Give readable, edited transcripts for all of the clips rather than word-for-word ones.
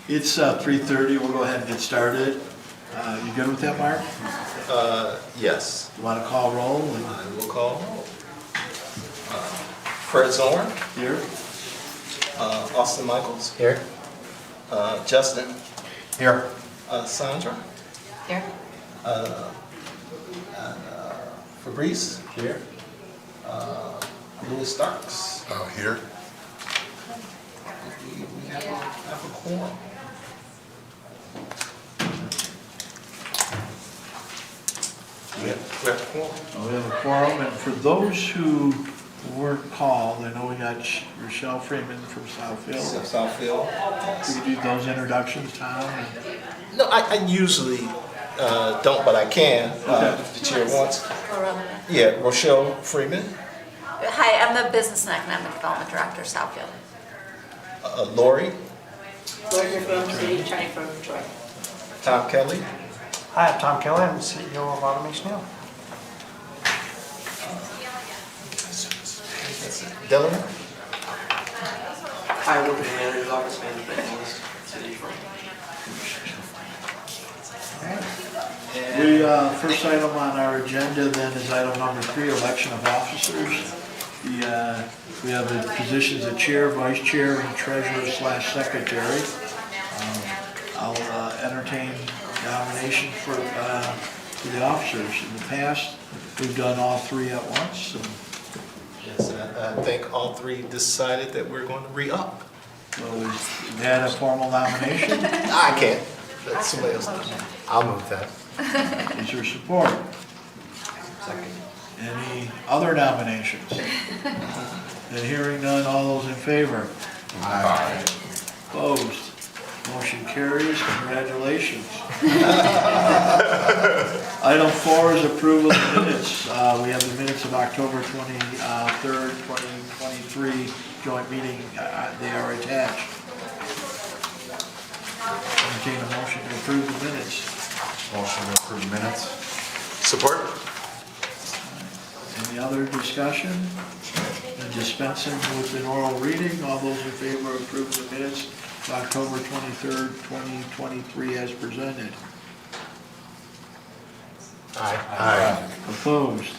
It's 3:30. We'll go ahead and get started. You good with that, Mark? Yes. You want to call roll? I will call. Fred Zorn, Here. Austin Michaels, Here. Justin, Here. Sandra, Here. Fabrice, Here. Louis Starks. Here. We have a quorum. We have a quorum. We have a quorum, and for those who weren't called, I know we got Rochelle Freeman from Southfield. Southfield. Could you do those introductions, Tom? No, I usually don't, but I can. If the chair wants. Yeah, Rochelle Freeman, Hi, I'm the Business and Economic Development Director, Southfield. Lori, Lawyer from City Attorney from Troy. Tom Kelly, Hi, I'm Tom Kelly. I'm the CEO of Automation Hill. Delaware. Hi, Working Manager's Office, Management Analyst, City of Troy. We, first item on our agenda then is item number 3, election of officers. We have the positions of chair, vice chair, and treasurer/secretary. I'll entertain nomination for the officers. In the past, we've done all 3 at once. And Yes, I think all 3 decided that we're going to re-up. so we've had a formal nomination. I can't. Let somebody else. I'll move that. Is there support? Second. Any other nominations? And hearing none, all those in favor? Aye. Opposed? Motion carries. Congratulations. Item 4 is approval of minutes. We have the minutes of October 23rd, 2023 joint meeting. They are attached. Entertain a motion to approve the minutes. Motion to approve minutes. Support. Any other discussion? And dispensing with an oral reading, all those in favor of approving the minutes of October 23rd, 2023 as presented. Aye. Opposed?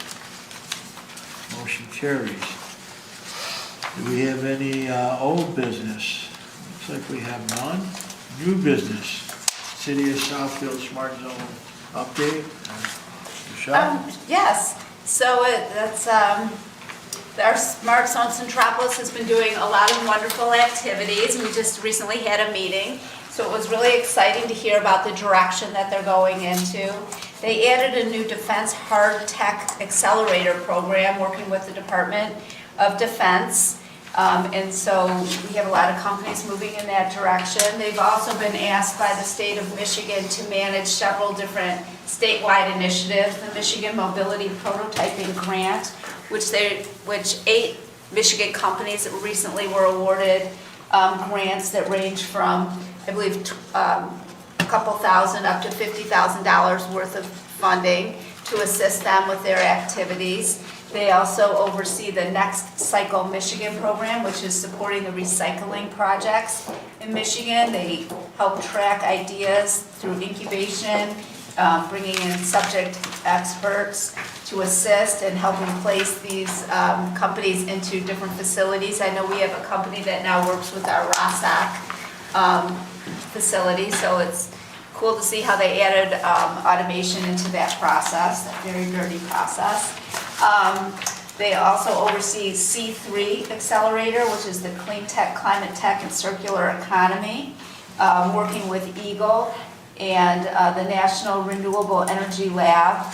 Motion carries. Do we have any old business? Looks like we have none. New business. City of Southfield Smart Zone update. Michelle? Yes, so that's, our Smart Zone Centropolis has been doing a lot of wonderful activities. We just recently had a meeting, so it was really exciting to hear about the direction that they're going into. They added a new Defense Hard Tech Accelerator program, working with the Department of Defense. And so we have a lot of companies moving in that direction. They've also been asked by the state of Michigan to manage several different statewide initiatives. The Michigan Mobility Prototyping Grant, which 8 Michigan companies recently were awarded grants that range from, I believe, a couple thousand up to $50,000 worth of funding to assist them with their activities. They also oversee the Next Cycle Michigan program, which is supporting the recycling projects in Michigan. They help track ideas through incubation, bringing in subject experts to assist and helping place these companies into different facilities. I know we have a company that now works with our Rossack facility, so it's cool to see how they added automation into that process, that very dirty process. They also oversee C3 Accelerator, which is the Clean Tech, Climate Tech, and Circular Economy, working with Eagle and the National Renewable Energy Lab.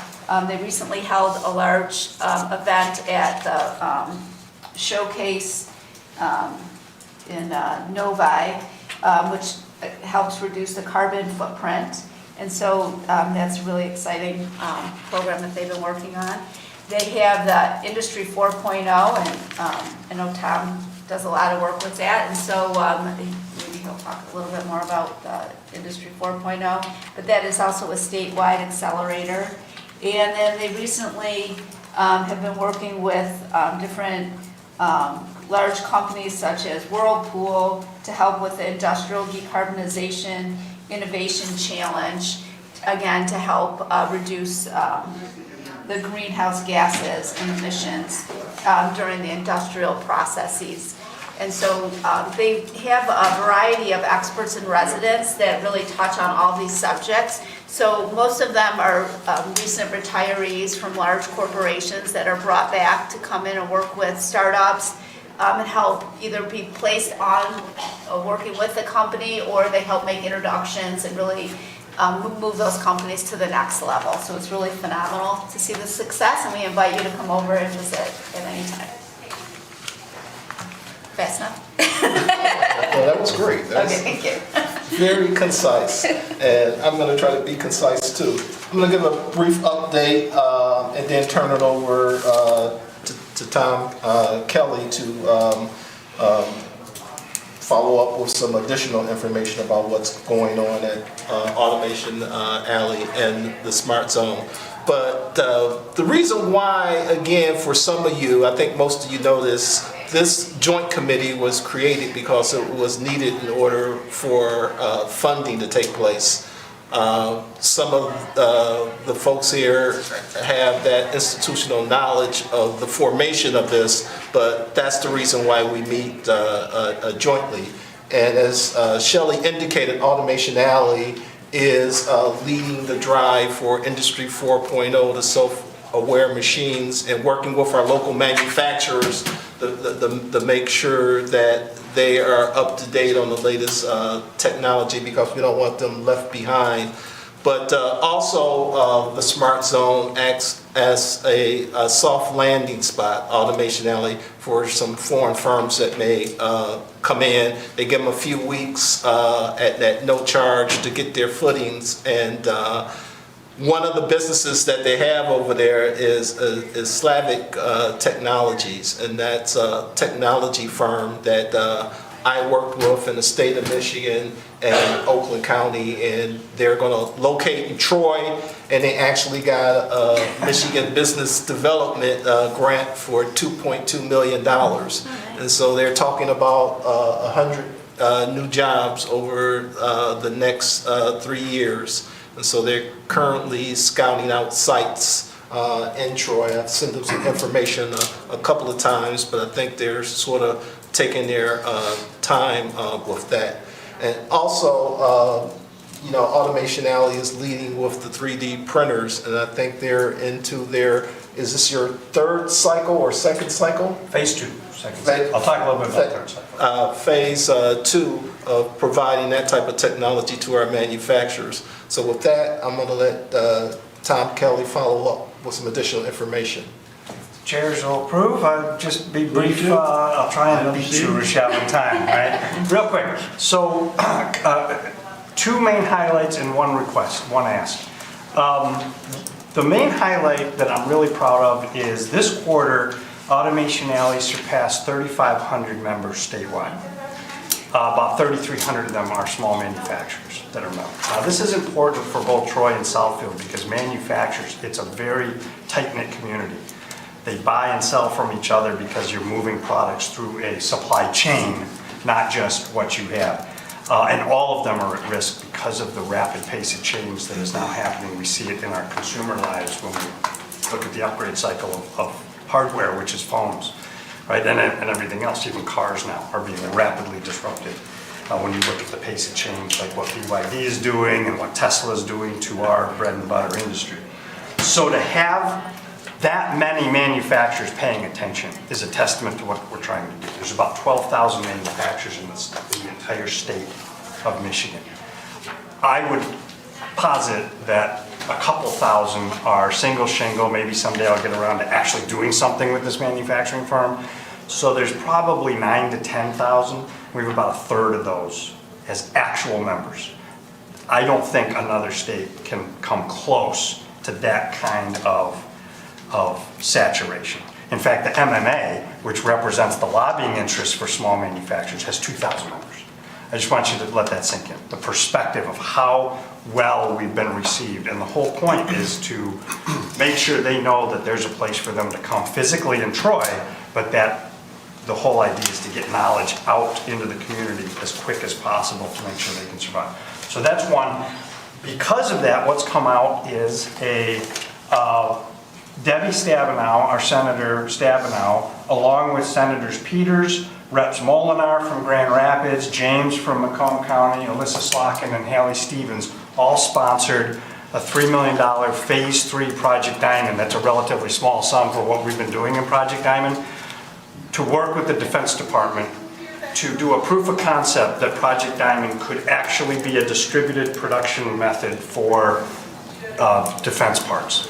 They recently held a large event at the Showcase in Novi, which helps reduce the carbon footprint. And so that's a really exciting program that they've been working on. They have the Industry 4.0, and I know Tom does a lot of work with that, and so maybe he'll talk a little bit more about Industry 4.0, but that is also a statewide accelerator. And then they recently have been working with different large companies such as Whirlpool to help with the Industrial Decarbonization Innovation Challenge, again, to help reduce the greenhouse gases and emissions during the industrial processes. And so they have a variety of experts and residents that really touch on all these subjects. So most of them are recent retirees from large corporations that are brought back to come in and work with startups and help either be placed on working with the company, or they help make introductions and really move those companies to the next level. So it's really phenomenal to see the success, and we invite you to come over and visit at any time. Fast enough? Well, that was great. That's Okay, thank you. very concise, and I'm going to try to be concise too. I'm going to give a brief update and then turn it over to Tom Kelly to follow up with some additional information about what's going on at Automation Alley and the Smart Zone. But the reason why, again, for some of you, I think most of you know this joint committee was created because it was needed in order for funding to take place. Some of the folks here have that institutional knowledge of the formation of this, but that's the reason why we meet jointly. And as Shelley indicated, Automation Alley is leading the drive for Industry 4.0 to self-aware machines, and working with our local manufacturers to make sure that they are up to date on the latest technology, because we don't want them left behind. But also the Smart Zone acts as a soft landing spot, Automation Alley, for some foreign firms that may come in. They give them a few weeks at no charge to get their footings, and one of the businesses that they have over there is Slavic Technologies, and that's a technology firm that I worked with in the state of Michigan and Oakland County, and they're going to locate in Troy, and they actually got a Michigan Business Development grant for $2.2 million. And so they're talking about 100 new jobs over the next 3 years. And so they're currently scouting out sites in Troy. I've sent them some information a couple of times, but I think they're sort of taking their time with that. And also, Automation Alley is leading with the 3D printers, and I think they're into their, is this your third cycle or second cycle? Phase 2, second cycle. I'll talk a little bit about third cycle. Phase 2 of providing that type of technology to our manufacturers. So with that, I'm going to let Tom Kelly follow up with some additional information. Chairs will approve. I'll just be brief. I'll try and beat you, Rochelle, in time, right? Real quick. So, 2 main highlights and 1 request, 1 ask. The main highlight that I'm really proud of is this quarter, Automation Alley surpassed 3,500 members statewide. About 3,300 of them are small manufacturers that are members. Now, this is important for both Troy and Southfield because manufacturers, it's a very tight-knit community. They buy and sell from each other because you're moving products through a supply chain, not just what you have. And all of them are at risk because of the rapid pace of change that is now happening. We see it in our consumer lives when we look at the upgrade cycle of hardware, which is phones, right? And everything else, even cars now, are being rapidly disrupted. When you look at the pace of change, like what BYD is doing and what Tesla is doing to our bread and butter industry. So to have that many manufacturers paying attention is a testament to what we're trying to do. There's about 12,000 manufacturers in the entire state of Michigan. I would posit that a couple thousand are single shingle. Maybe someday I'll get around to actually doing something with this manufacturing firm. So there's probably 9,000 to 10,000. We have about a third of those as actual members. I don't think another state can come close to that kind of saturation. In fact, the MMA, which represents the lobbying interests for small manufacturers, has 2,000 members. I just want you to let that sink in. The perspective of how well we've been received. And the whole point is to make sure they know that there's a place for them to come physically in Troy, but that the whole idea is to get knowledge out into the community as quick as possible to make sure they can survive. So that's one. Because of that, what's come out is a Debbie Stabenow, our Senator Stabenow, along with Senators Peters, Reps Molinar from Grand Rapids, James from Macomb County, Alyssa Slockin, and Hallie Stevens, all sponsored a $3 million Phase 3 Project Diamond. That's a relatively small sum for what we've been doing in Project Diamond, to work with the Defense Department to do a proof of concept that Project Diamond could actually be a distributed production method for defense parts.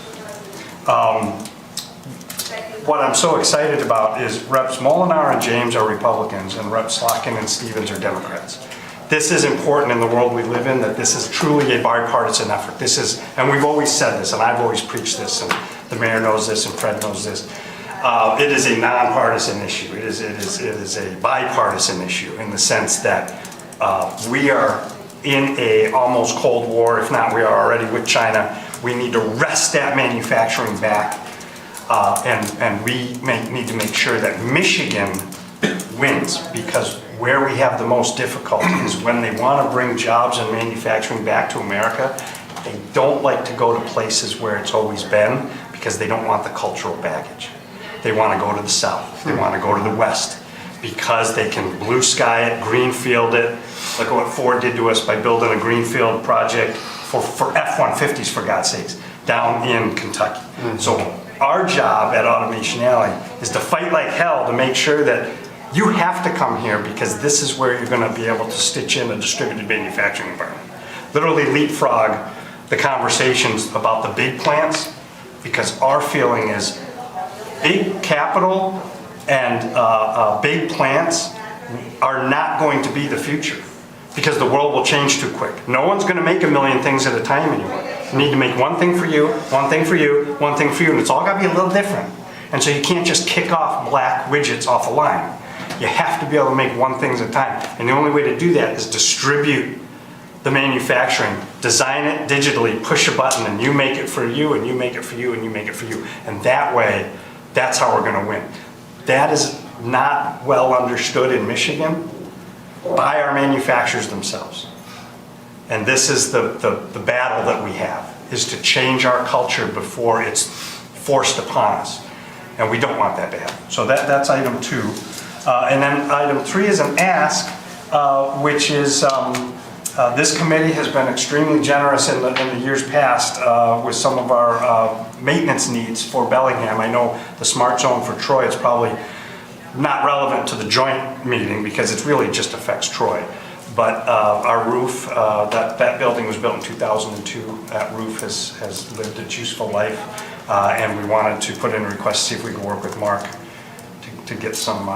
What I'm so excited about is Reps Molinar and James are Republicans and Reps Slotkin and Stevens are Democrats. This is important in the world we live in, that this is truly a bipartisan effort. This is, and we've always said this, and I've always preached this, and the mayor knows this, and Fred knows this. It is a nonpartisan issue. It is a bipartisan issue in the sense that we are in a almost Cold War, if not we are already with China. We need to wrest that manufacturing back, and we need to make sure that Michigan wins, because where we have the most difficulty is when they want to bring jobs and manufacturing back to America. They don't like to go to places where it's always been because they don't want the cultural baggage. They want to go to the South. They want to go to the West because they can blue sky it, greenfield it. Look at what Ford did to us by building a greenfield project for F-150s, for God's sakes, down in Kentucky. So our job at Automation Alley is to fight like hell to make sure that you have to come here, because this is where you're going to be able to stitch in a distributed manufacturing environment. Literally leapfrog the conversations about the big plants, because our feeling is big capital and big plants are not going to be the future, because the world will change too quick. No one's going to make a million things at a time anymore. You need to make one thing for you, one thing for you, one thing for you, and it's all got to be a little different. And so you can't just kick off black widgets off a line. You have to be able to make one thing at a time. And the only way to do that is distribute the manufacturing, design it digitally, push a button, and you make it for you, and you make it for you, and you make it for you. And that way, that's how we're going to win. That is not well understood in Michigan by our manufacturers themselves. And this is the battle that we have, is to change our culture before it's forced upon us. And we don't want that to happen. So that's item 2. And then item 3 is an ask, which is this committee has been extremely generous in the years past with some of our maintenance needs for Bellingham. I know the Smart Zone for Troy is probably not relevant to the joint meeting because it really just affects Troy. But our roof, that building was built in 2002. That roof has lived its useful life. And we wanted to put in a request to see if we could work with Mark to get some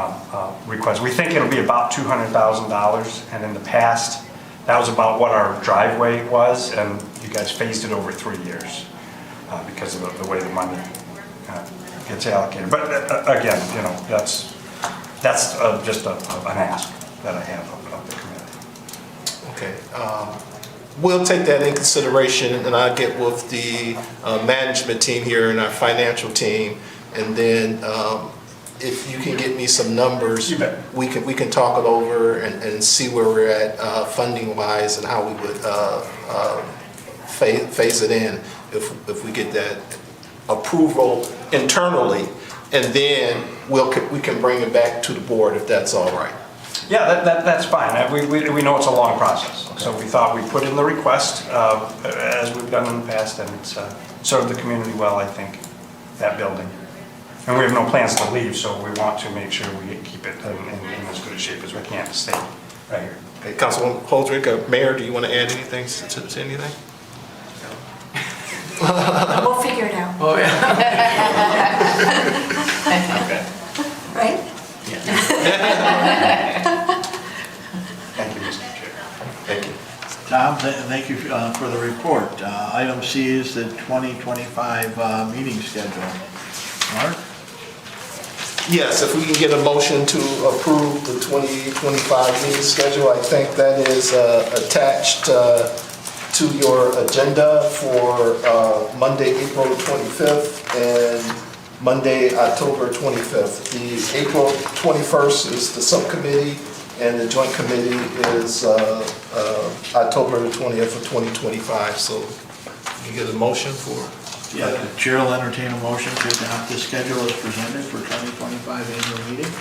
requests. We think it'll be about $200,000, and in the past, that was about what our driveway was, and you guys phased it over 3 years because of the way the money gets allocated. But again, you know, that's just an ask that I have of the committee. Okay. We'll take that in consideration, and I'll get with the management team here and our financial team, and then if you can get me some numbers, we can talk it over and see where we're at funding wise and how we would phase it in if we get that approval internally, and then we can bring it back to the board if that's all right. Yeah, that's fine. We know it's a long process. Okay. So we thought we'd put in the request as we've done in the past, and it's served the community well, I think, that building. And we have no plans to leave, so we want to make sure we keep it in as good a shape as we can to stay right here. Okay, Councilwoman Holdridge, Mayor, do you want to add anything to anything? We'll figure it out. Oh, yeah. Okay. Right? Thank you, Mr. Chair. Thank you. Tom, thank you for the report. Item C is the 2025 meeting schedule. Mark? Yes, if we can get a motion to approve the 2025 meeting schedule, I think that is attached to your agenda for Monday, April 25th, and Monday, October 25th. The April 21st is the subcommittee, and the joint committee is October 20th of 2025. So you get a motion for? Yeah, the chair will entertain a motion to adopt the schedule as presented for 2025 annual meeting.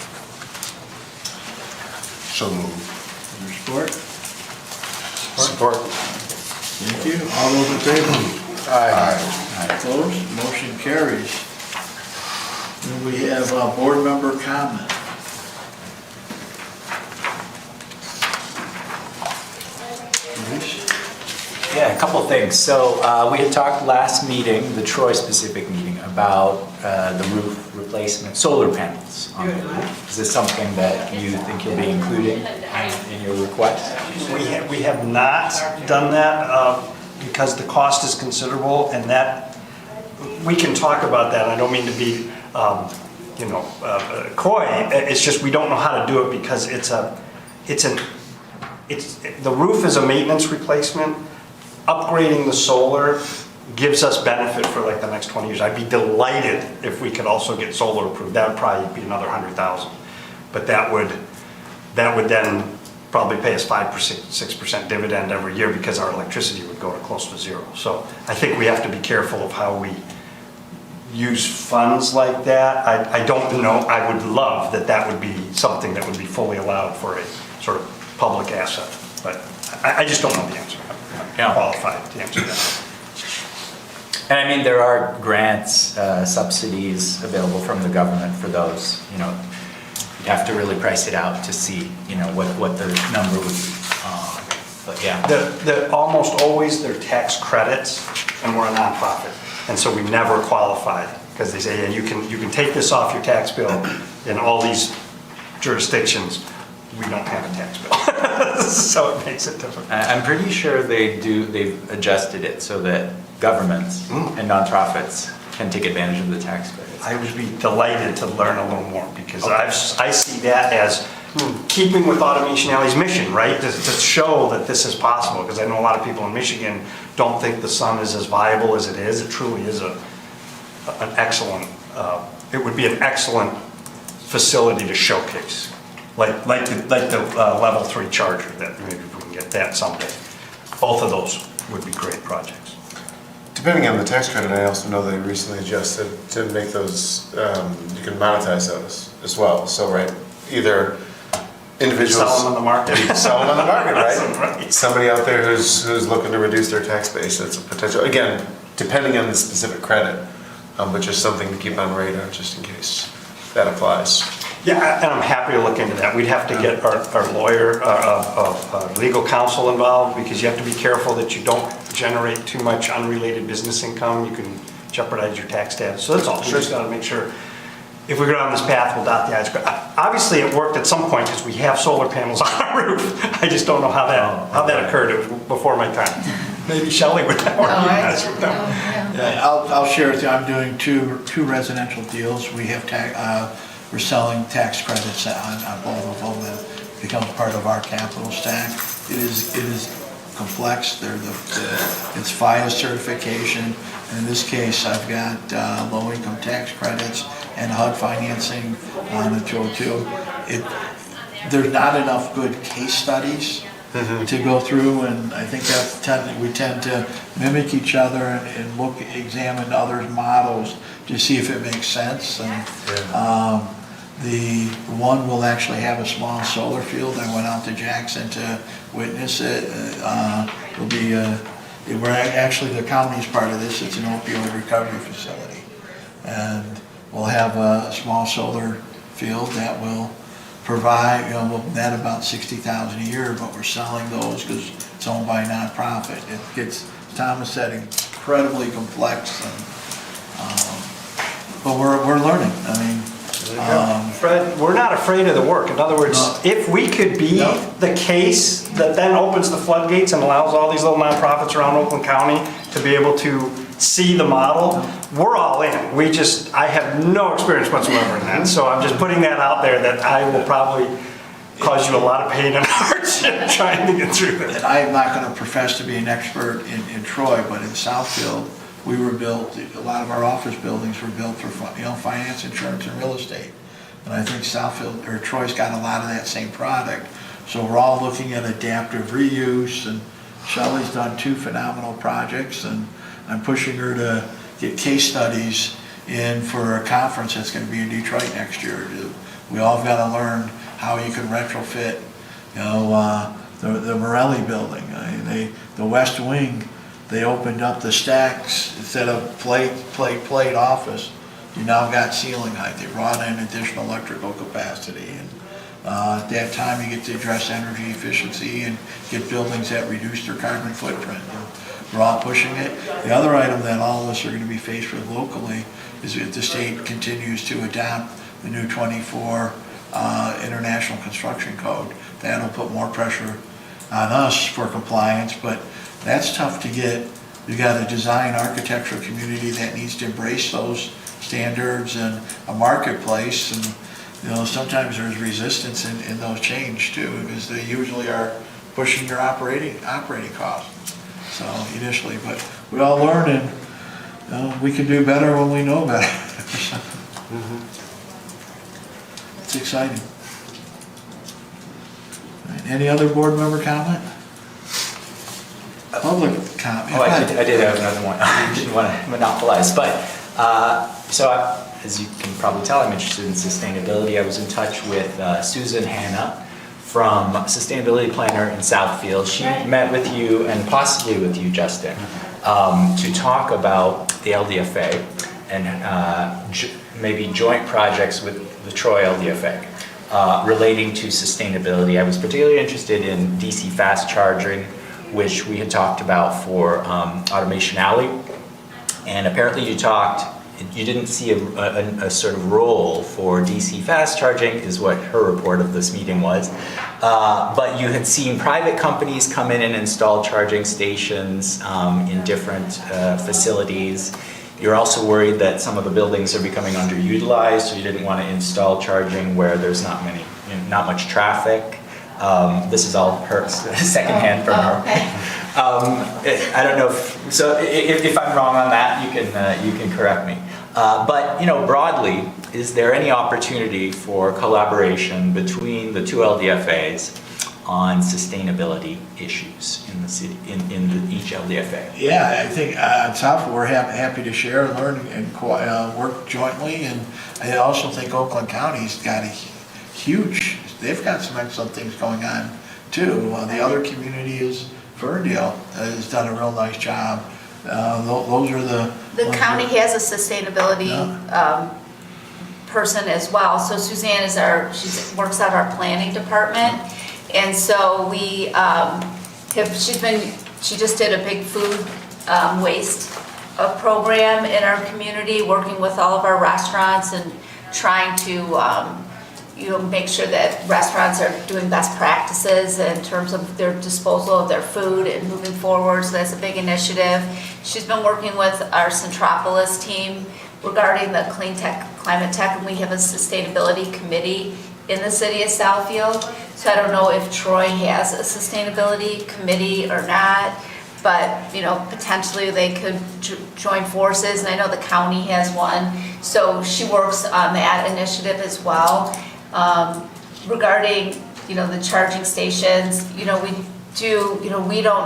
So moved. Is there support? Support. Thank you. All those in favor? Aye. Opposed? Motion carries. And we have a board member comment. Bruce? Yeah, a couple of things. So we had talked last meeting, the Troy-specific meeting, about the roof replacement, solar panels on the roof. Is this something that you think you'll be including in your request? We have not done that because the cost is considerable, and that, we can talk about that. I don't mean to be, coy. It's just we don't know how to do it because the roof is a maintenance replacement. Upgrading the solar gives us benefit for like the next 20 years. I'd be delighted if we could also get solar approved. That would probably be another 100,000. But that would then probably pay us 5%, 6% dividend every year because our electricity would go to close to zero. So I think we have to be careful of how we use funds like that. I don't know, I would love that would be something that would be fully allowed for a sort of public asset. But I just don't know the answer. I'm not qualified to answer that. And I mean, there are grants, subsidies available from the government for those. You know, you have to really price it out to see, what the number would be. But yeah. Almost always they're tax credits, and we're a nonprofit. And so we never qualified, because they say, yeah, you can take this off your tax bill in all these jurisdictions. We don't have a tax bill. So it makes it difficult. I'm pretty sure they've adjusted it so that governments and nonprofits can take advantage of the tax credits. I would be delighted to learn a little more, because I see that as keeping with Automation Alley's mission, right? To show that this is possible, because I know a lot of people in Michigan don't think the sun is as viable as it is. It truly is it would be an excellent facility to showcase. Like the level 3 charger, that maybe we can get that someday. Both of those would be great projects. Depending on the tax credit, I also know they recently adjusted to make those, you can monetize those as well. So, right, either individuals. Sell them on the market. You can sell them on the market, right? That's right. Somebody out there who's looking to reduce their tax base, that's a potential, again, depending on the specific credit, but just something to keep on radar just in case that applies. Yeah, and I'm happy to look into that. We'd have to get our lawyer, legal counsel involved, because you have to be careful that you don't generate too much unrelated business income. You can jeopardize your tax status. So that's all. We just got to make sure, if we go down this path, we'll dot the i's. Obviously, it worked at some point because we have solar panels on our roof. I just don't know how that occurred. It was before my time. Maybe Shelley would know. Yeah, I'll share with you, I'm doing two residential deals. We have we're selling tax credits on both of them that becomes part of our capital stack. It is complex. It's FIA certification, and in this case, I've got low-income tax credits and HUD financing on the 202. There's not enough good case studies to go through, and I think we tend to mimic each other and examine others' models to see if it makes sense. And the one will actually have a small solar field. I went out to Jackson to witness it. It'll be we're actually, the county's part of this. It's an opioid recovery facility, and we'll have a small solar field that will provide, we'll net about $60,000 a year, but we're selling those because it's owned by a nonprofit. It gets, Thomas said, incredibly complex, but we're learning. I mean, Fred, we're not afraid of the work. In other words, if we could be the case that then opens the floodgates and allows all these little nonprofits around Oakland County to be able to see the model, we're all in. I have no experience whatsoever in that, so I'm just putting that out there that I will probably cause you a lot of pain and hardship trying to get through this. and I'm not going to profess to be an expert in Troy, but in Southfield, we were built, a lot of our office buildings were built for, finance, insurance, and real estate. And I think Southfield, or Troy's got a lot of that same product. So we're all looking at adaptive reuse, and Shelley's done 2 phenomenal projects, and I'm pushing her to get case studies in for a conference that's gonna be in Detroit next year. We all gotta learn how you can retrofit, the Morelli building. The West Wing, they opened up the stacks, instead of plate office, you now got ceiling height. They brought in additional electrical capacity, and at that time you get to address energy efficiency and get buildings that reduce their carbon footprint. And we're all pushing it. The other item that all of us are going to be faced with locally is if the state continues to adopt the new 24 International Construction Code. That'll put more pressure on us for compliance, but that's tough to get. You got a design architectural community that needs to embrace those standards, and a marketplace, and sometimes there's resistance in those change too, because they usually are pushing your operating costs. So initially, but we all learn, and we can do better when we know better. It's exciting. Right, any other board member comment? Public comment? Oh, I did have another one. I didn't want to monopolize, but as you can probably tell, I'm interested in sustainability. I was in touch with Susan Hanna from Sustainability Planner in Southfield. She met with you, and possibly with you, Justin, to talk about the LDFA and maybe joint projects with the Troy LDFA relating to sustainability. I was particularly interested in DC fast charging, which we had talked about for Automation Alley. And apparently you didn't see a sort of role for DC fast charging, is what her report of this meeting was. But you had seen private companies come in and install charging stations in different facilities. You're also worried that some of the buildings are becoming underutilized, so you didn't want to install charging where there's not much traffic. This is all her secondhand from her. I don't know if I'm wrong on that, you can correct me. But broadly, is there any opportunity for collaboration between the 2 LDFAs on sustainability issues in the city, in each LDFA? Yeah, I think on top we're happy to share, learn, and work jointly. And I also think Oakland County's got they've got some excellent things going on too. The other community is Ferndale, has done a real nice job. Those are the county has a sustainability person as well. So Suzanne she works out our planning department, and so we she just did a big food waste program in our community, working with all of our restaurants and trying to make sure that restaurants are doing best practices in terms of their disposal of their food and moving forward. So that's a big initiative. She's been working with our Centropolis team regarding the clean tech, climate tech, and we have a sustainability committee in the city of Southfield. So I don't know if Troy has a sustainability committee or not, but potentially they could join forces, and I know the county has one. So she works on that initiative as well. Regarding, the charging stations, we don't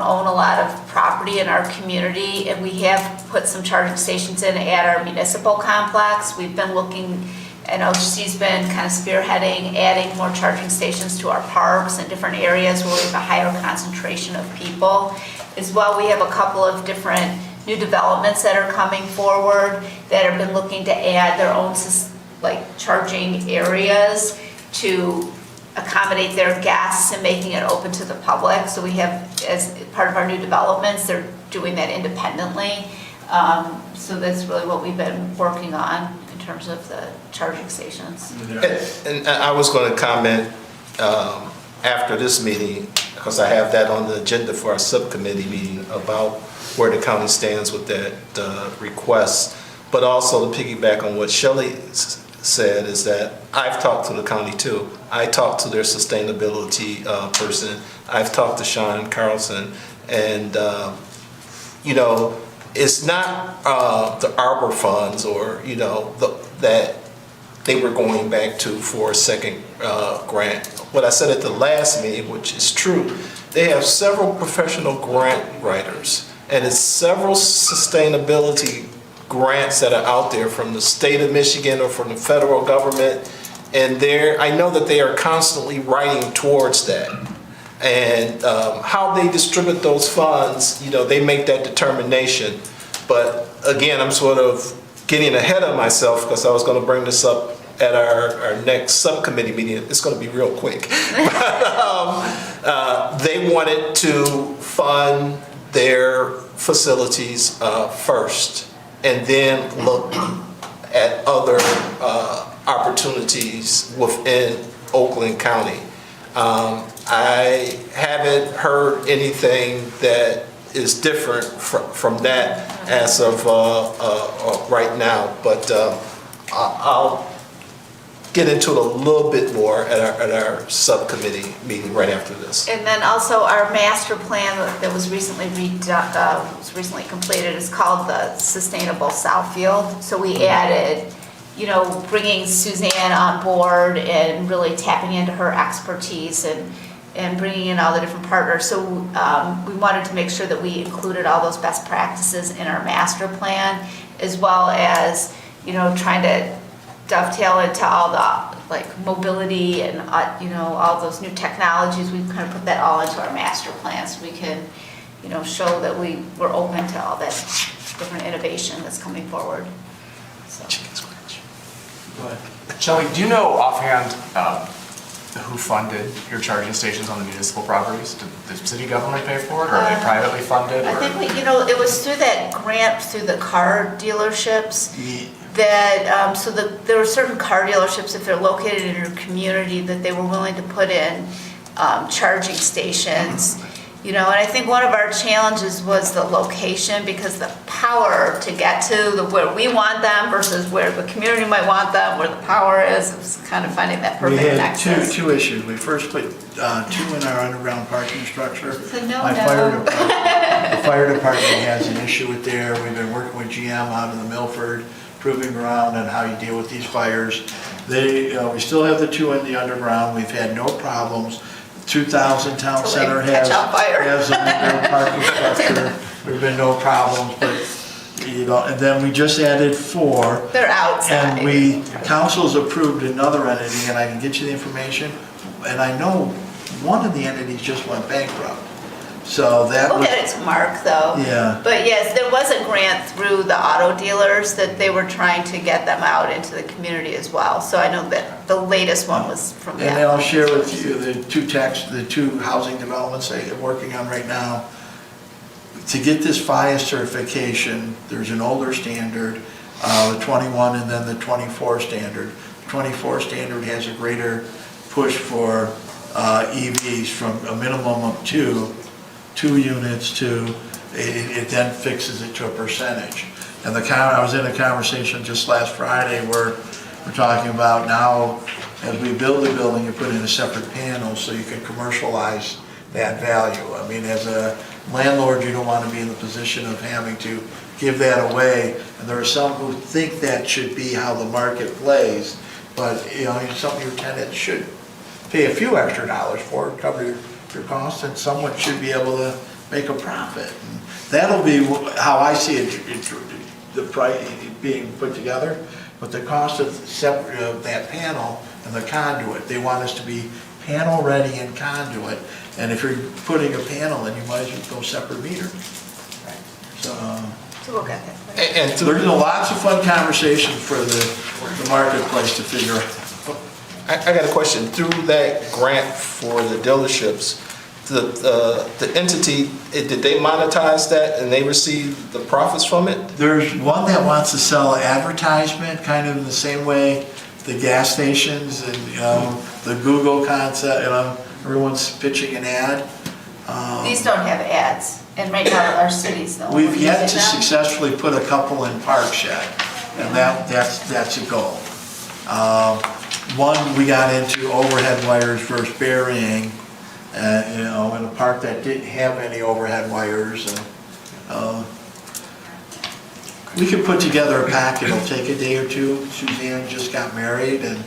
own a lot of property in our community, and we have put some charging stations in at our municipal complex. We've been looking, and she's been kind of spearheading, adding more charging stations to our parks and different areas where we have a higher concentration of people. As well, we have a couple of different new developments that are coming forward that have been looking to add their own charging areas to accommodate their guests and making it open to the public. So we have, as part of our new developments, they're doing that independently. So that's really what we've been working on in terms of the charging stations. And I was going to comment after this meeting, because I have that on the agenda for our subcommittee meeting, about where the county stands with that request. But also to piggyback on what Shelley said, is that I've talked to the county too. I talked to their sustainability person. I've talked to Sean Carlson, and it's not the Arbor funds or, that they were going back to for a second grant. What I said at the last meeting, which is true, they have several professional grant writers, and it's several sustainability grants that are out there from the state of Michigan or from the federal government, and I know that they are constantly writing towards that. And how they distribute those funds, they make that determination. But again, I'm sort of getting ahead of myself because I was going to bring this up at our next subcommittee meeting. It's going to be real quick. They wanted to fund their facilities first and then look at other opportunities within Oakland County. I haven't heard anything that is different from that as of right now, but I'll get into it a little bit more at our subcommittee meeting right after this. And then also our master plan that was recently completed is called the Sustainable Southfield. So we added, bringing Suzanne on board and really tapping into her expertise and bringing in all the different partners. So we wanted to make sure that we included all those best practices in our master plan, as well as, trying to dovetail into all the mobility and, all those new technologies. We kind of put that all into our master plan so we can, show that we're open to all that different innovation that's coming forward. So. Shelley, do you know offhand who funded your charging stations on the municipal properties? Did the city government pay for it, or are they privately funded? I think it was through that grant through the car dealerships. That there were certain car dealerships, if they're located in your community, that they were willing to put in charging stations. And I think one of our challenges was the location, because the power to get to where we want them versus where the community might want them, where the power is, it was kind of finding that perfect nexus. We had two issues. We first put two in our underground parking structure. It's a no-no. The fire department has an issue with there. We've been working with GM out in the Milford, proving ground on how you deal with these fires. We still have the two in the underground. We've had no problems. 2000 Town Center has an underground parking structure. There've been no problems, but and then we just added 4. They're outside. And council's approved another entity, and I can get you the information. And I know one of the entities just went bankrupt. So that We'll get it to Mark, though. Yeah. But yes, there was a grant through the auto dealers that they were trying to get them out into the community as well. So I know that the latest one was from that. And I'll share with you the two housing developments they're working on right now. To get this FIA certification, there's an older standard, the 21 and then the 24 standard. The 24 standard has a greater push for EVs from a minimum of 2 units to, it then fixes it to a percentage. And I was in a conversation just last Friday where we're talking about now, as we build the building, you put in a separate panel so you can commercialize that value. I mean, as a landlord, you don't want to be in the position of having to give that away. And there are some who think that should be how the market plays, but something your tenant should pay a few extra dollars for, cover your costs, and someone should be able to make a profit. And that'll be how I see it, the price being put together. But the cost of that panel and the conduit, they want us to be panel ready and conduit. And if you're putting a panel in, you might as well go separate meter. So we'll get that. And there's lots of fun conversations for the marketplace to figure out. I got a question. Through that grant for the dealerships, the entity, did they monetize that and they receive the profits from it? There's one that wants to sell advertisement, kind of in the same way the gas stations and the Google concept. Everyone's pitching an ad. These don't have ads, and right now our cities don't. We've yet to successfully put a couple in Park yet, and that's a goal. One, we got into overhead wires versus burying, in a park that didn't have any overhead wires. we can put together a packet, it'll take a day or two. Suzanne just got married and,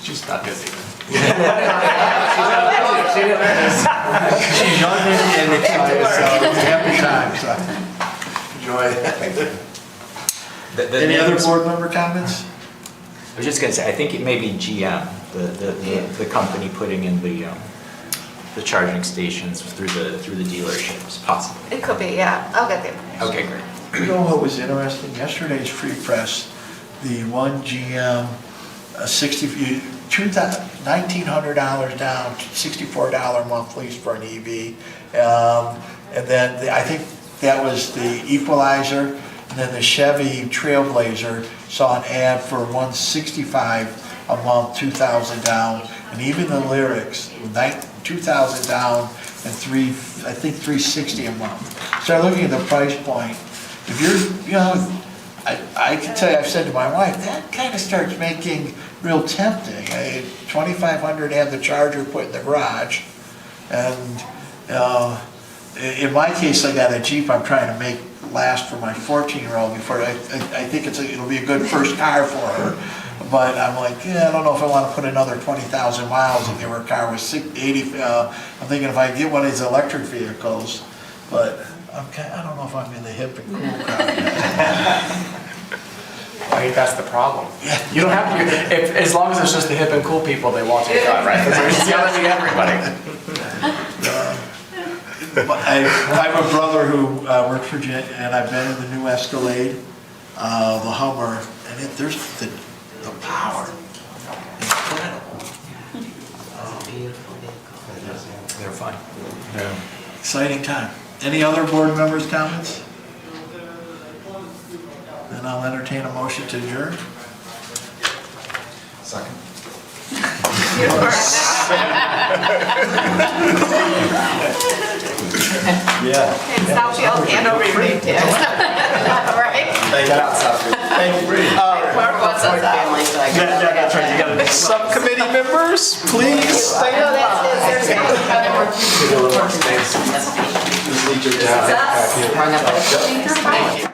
She's not busy. she's young and excited, so happy times, so enjoy it. Any other board member comments? I was just gonna say, I think it may be GM, the company putting in the charging stations through the dealerships, possibly. It could be, yeah, I'll get the information. Okay, great. You know what was interesting? Yesterday's free press, the one GM, $1,900 down, $64 month lease for an EV. And then I think that was the Equalizer. And then the Chevy Trailblazer saw an ad for $165 a month, $2,000 down. And even the Lyrics, $2,000 down and I think $360 a month. Start looking at the price point. If you're, I can tell you, I've said to my wife, that kind of starts making real tempting. $2,500 to have the charger put in the garage. And in my case, I got a Jeep I'm trying to make last for my 14-year-old before, I think it'll be a good first car for her. But I'm like, I don't know if I want to put another 20,000 miles and give her a car with 80. I'm thinking if I get one of these electric vehicles, but I don't know if I'm in the hip and cool car. I think that's the problem. You don't have to, as long as it's just the hip and cool people, they won't take on, right? Because it's yelling at everybody. I have a brother who works for Jet, and I've been in the new Escalade, the Hummer, and there's the power, incredible. They're fine. Exciting time. Any other board members' comments? Then I'll entertain a motion to adjourn. Second. Yeah. And Southfield and over your name tag. Right? Thank you. Thank you. Whoever wants us out. That's right, you gotta. Subcommittee members, please stay No, that's on. it, there's Run that by the teacher file.